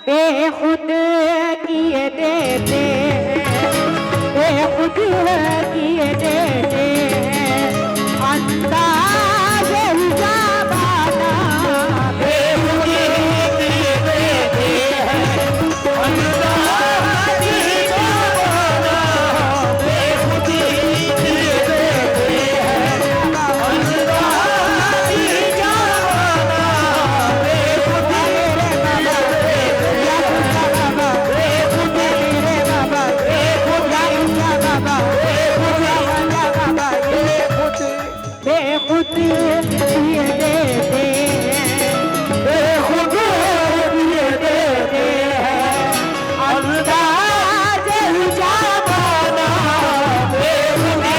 बेखुद किए देते हैं, बेखुद किए देते हैं, अंदाज़ हिजाबाना बेखुद किए देते हैं, अंदाज़ हिजाबाना बेखुद किए देते हैं, अंदाज़ हिजाबाना बेखुद बेखुद किए देते हैं, बेखुद किए देते हैं, अंदाज़ हिजाबाना बेखुद किए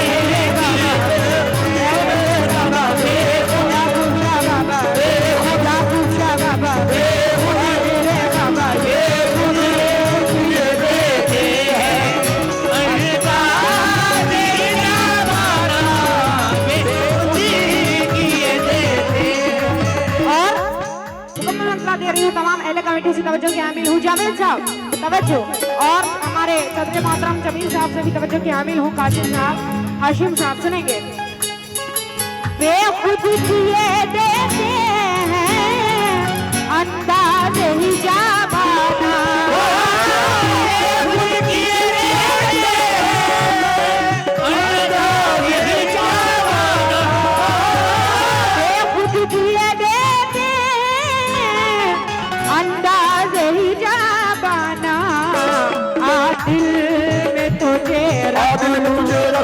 देते दे रही हूँ तमाम अहले कमेटी से तवज्जो की हामिल हूँ। जावेद साहब तवज्जो, और हमारे सदर मोहतरम जमील साहब से भी तवज्जो की हामिल हूँ। कासिम साहब, हाशिम साहब सुनेंगे। बेखुद किए देते हैं, अंदाज़ हिजाबाना बेखुद किए देते हैं, अंदाज़ हिजाबाना बेखुद किए देते हैं, अंदाज़ हिजाबाना दिल में तुझे रख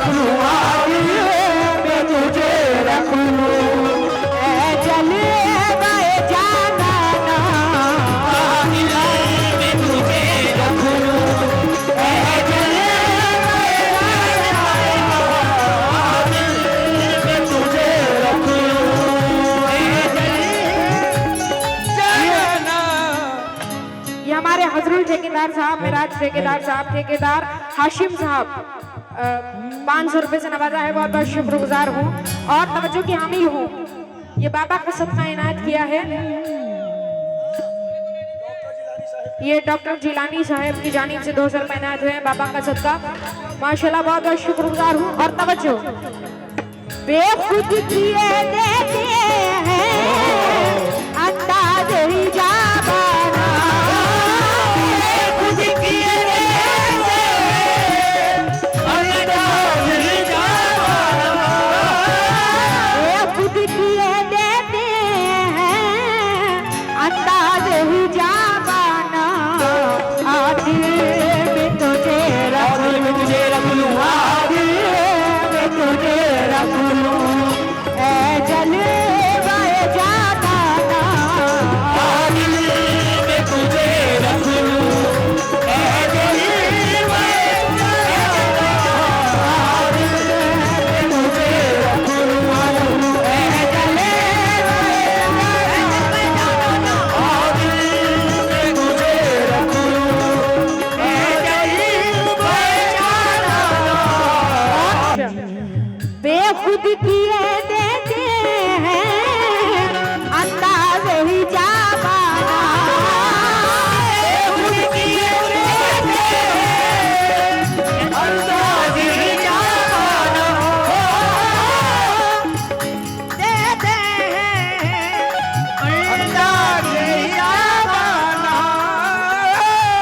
लूं, दिल में तुझे रख लूं, ऐ जलवाए जानाना दिल में तुझे रख लूं, ऐ जलवाए जानाना दिल में तुझे रख लूं, ये हमारे हजरुल ठेकेदार साहब, मिराज ठेकेदार साहब, ठेकेदार हाशिम साहब 500 रुपए से नवाजा है। बहुत बहुत शुक्रगुजार हूँ और तवज्जो की हामिल हूँ। ये बाबा का सदका इनायत किया है, ये डॉक्टर जिलानी साहब की जानिब से 200 रुपए इनायत हुए हैं। बाबा का सदका माशाल्लाह, बहुत बहुत शुक्रगुजार हूँ। और तवज्जो, बेखुद किए देते हैं, अंदाज़ हिजाबाना बेखुद किए देते हैं, अंदाज़ हिजाबाना बेखुद किए देते हैं, अंदाज़ हिजाबाना दिल में तुझे रख लूं, दिल में तुझे रख लूं, ऐ जलवाए जानाना दिल में तुझे रख लूं, ऐ जलवाए जानाना दिल में तुझे रख लूं, ऐ जलवाए जानाना दिल में तुझे रख लूं, ऐ जलवाए जानाना बेखुद किए देते हैं, अंदाज़ हिजाबाना बेखुद किए देते हैं, अंदाज़ हिजाबाना देते हैं, अंदाज़ हिजाबाना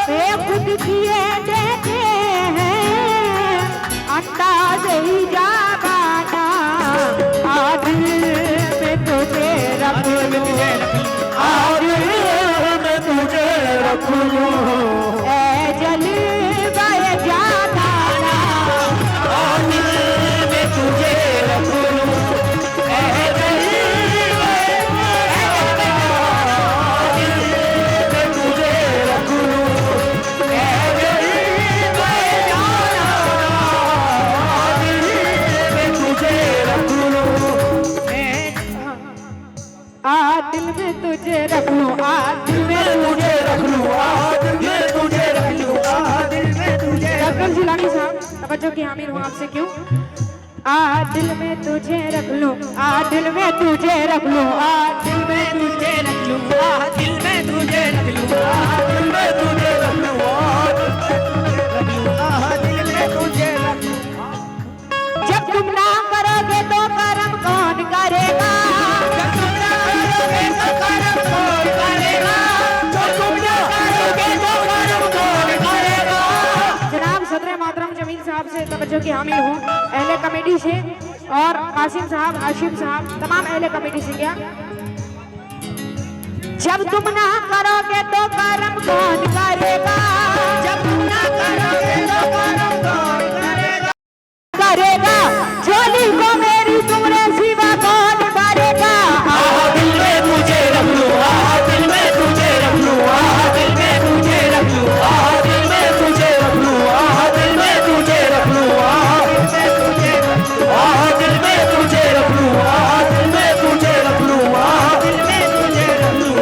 बेखुद किए देते हैं, अंदाज़ हिजाबाना दिल में तुझे रख लूं, दिल में तुझे रख लूं, ऐ जलवाए जानाना दिल में तुझे रख लूं, ऐ जलवाए जानाना दिल में तुझे रख लूं, ऐ जलवाए जानाना दिल में तुझे रख लूं, दिल में तुझे रख लूं, दिल में तुझे रख लूं, दिल में तुझे रख लूं, दिल में तुझे डॉक्टर जिलानी साहब तवज्जो की हामिल हूँ आपसे। क्यों दिल में तुझे रख लूं, दिल में तुझे रख लूं, दिल में तुझे रख लूं, दिल में तुझे रख लूं, दिल में साहब से तवज्जो की हामिल हूँ, अहले कमेटी से, और कासिम साहब, हाशिम साहब, तमाम अहले कमेटी से। क्या जब तुम ना करोगे तो करम कौन करेगा, जब तुम ना करोगे तो करम कौन करेगा, झोली को मेरी तुमरे सिवा कौन भरेगा। दिल में तुझे रख लूं, दिल में तुझे रख लूं, दिल में तुझे रख लूं, दिल में तुझे रख लूं, दिल में तुझे रख लूं, दिल में तुझे रख लूं, दिल में तुझे रख लूं, दिल में तुझे रख लूं,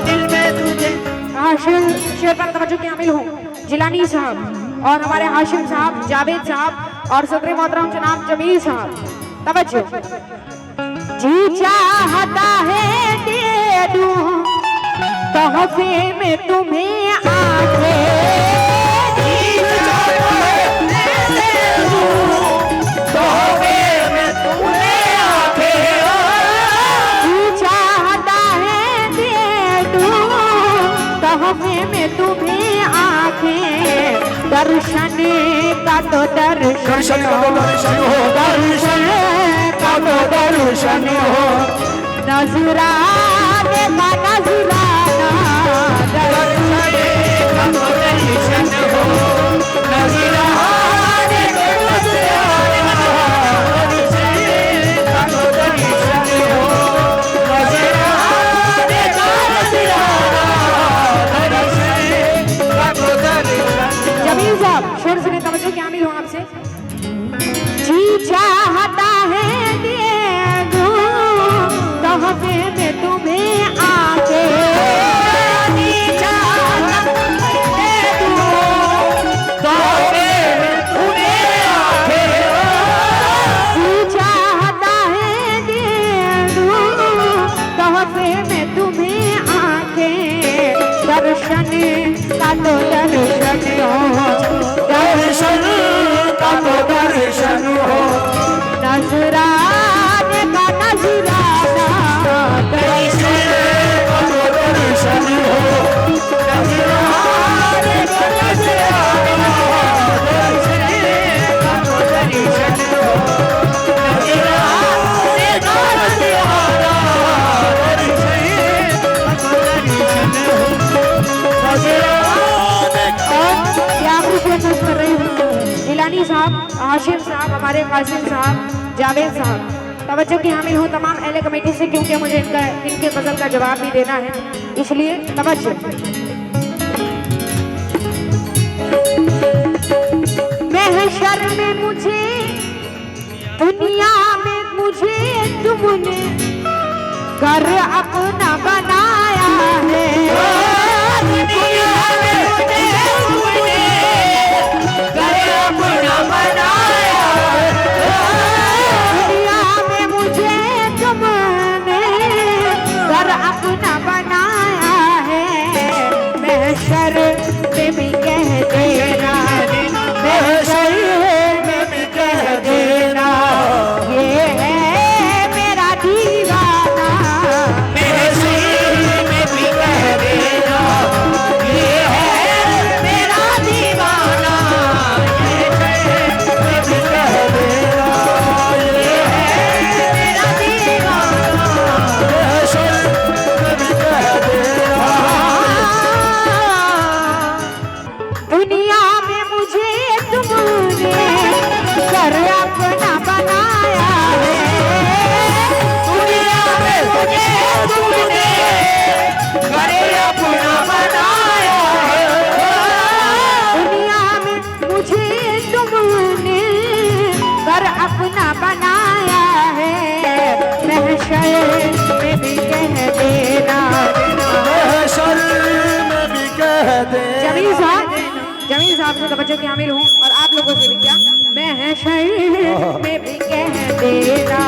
दिल में तुझे। शेर पर तवज्जो की हामिल हूँ, जिलानी साहब और हमारे हाशिम साहब, जावेद साहब और सदर मोहतरम जनाब जमील साहब। तवज्जो। जी चाहता है दे दूं तोहफे में तुम्हें आके, जी चाहता है दे दूं तोहफे में तुम्हें आके, जी चाहता है दे दूं तोहफे में तुम्हें आके, दर्शन का तो दर्शन हो, दर्शन का तो दर्शन हो, नजराने का नजराना, दर्शन का तो दर्शन हो, नजराने का नजराना, दर्शन का तो दर्शन हो, नजराने का नजराना, दर्शन का तो दर्शन। जमील साहब शोर सुने, तवज्जो की हामिल हूँ आपसे। जी चाहता है दे दूं तोहफे में तुम्हें आके, जी चाहता है दे दूं तोहफे में तुम्हें आके, जी चाहता है दे दूं तोहफे में तुम्हें आके, दर्शन का तो दर्शन हो, दर्शन का तो दर्शन हो, नजराने का नजराना, दर्शन का तो दर्शन हो, नजराने का नजराना, दर्शन का तो दर्शन हो, नजराने का नजराना, दर्शन का तो दर्शन हो, नजराने का। क्या पेश कर रही हूँ, जिलानी साहब, हाशिम साहब, हमारे कासिम साहब, जावेद साहब। तवज्जो की हामिल हूँ तमाम अहले कमेटी से, क्योंकि मुझे इनके गजल का जवाब भी देना है, इसलिए तवज्जो। महशर में मुझे, दुनिया में मुझे तुमने घर अपना बनाया है, दुनिया में मुझे तुमने घर अपना बनाया है, दुनिया में मुझे तुमने घर अपना बनाया है, महशर में भी कह देना, महशर में भी कह देना, ये है मेरा दीवाना, महशर में भी कह देना, ये है मेरा दीवाना, महशर में भी कह देना, ये है मेरा दीवाना, महशर में भी कह देना। दुनिया में मुझे तुमने घर अपना बनाया है, दुनिया में मुझे तुमने घर अपना बनाया है, दुनिया में मुझे तुमने घर अपना बनाया है, महशर में भी कह देना, महशर में भी कह देना। जमील साहब से तवज्जो की हामिल हूँ, और आप लोगों से भी। क्या महशर में भी कह देना,